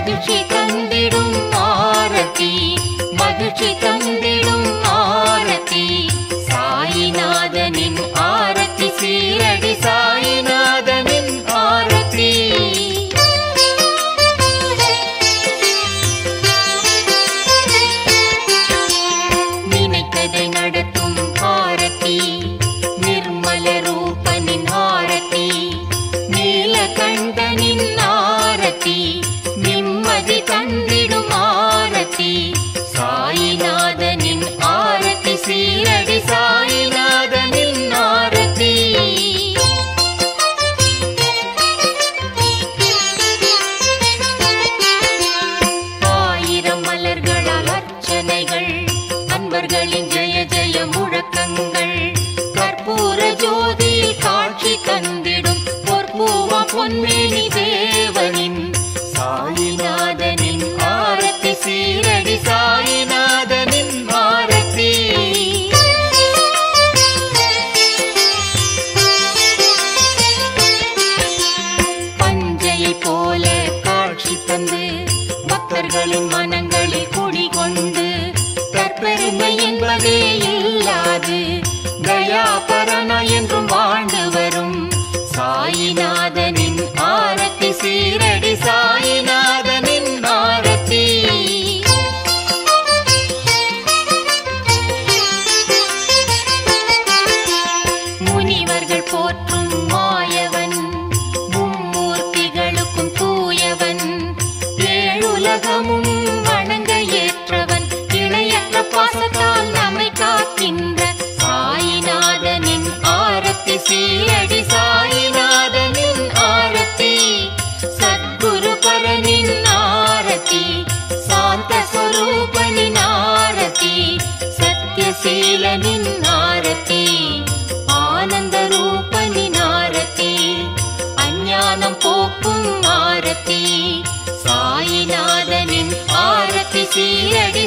மகிழ்ச்சி தந்திடும் ஆரத்தி, மகிழ்ச்சி தந்திடும் ஆரத்தி. சாயிநாதனின் ஆரத்தி, சீரடி சாயிநாதனின் ஆரத்தி. நினைத்ததை நடத்தும் ஆரத்தி, நிர்மல ரூபனின் ஆரத்தி, நீலகண்டனின் ஆரத்தி, நிம்மதி தந்திடும் ஆரத்தி. சாயிநாதனின் ஆரத்தி, சீரடி சாயிநாதனின் ஆரத்தி. ஆயிரம் மலர்களால் அர்ச்சனைகள், அன்பர்களின் ஜெய ஜெய முழக்கங்கள், கற்பூர ஜோதியில் காட்சி தந்திடும் பொற்பூவா பொன்மேனி தேவனின் சாயிநாதனின் ஆரத்தி, சீரடி சாயிநாதனின் ஆரத்தி. பஞ்சையை போல காட்சி தந்து பக்தர்களின் மனங்களில் குடிகொண்டு தற்பெருமை என்பதே இல்லாது தயாபரண என்றும் வாழ்ந்து வரும் சாயிநாதனின் ஆரத்தி, சீரடி சாயிநாதனின் ஆரத்தி. முனிவர்கள் போற்றும் மாயவன், மும்மூர்த்திகளுக்கும் தூயவன், ஏழுலகமும் வணங்க ஏற்றவன், இணையற்ற பாசத்தால் நம்மை காக்கின்ற சாயிநாதனின் ஆரத்தி, சீரடி சாயிநாதனின் ஆரத்தி. சத்குரு பரனின் ஆரத்தி, சாந்த ஸ்வரூபனின் ஆரத்தி, சத்யசீலனின் ஆரத்தி, ஆனந்த ரூபனின் ஆரத்தி, அஞ்ஞானம் போக்கும் ஆரத்தி. சாயிநாதனின் ஆரத்தி, சீரடி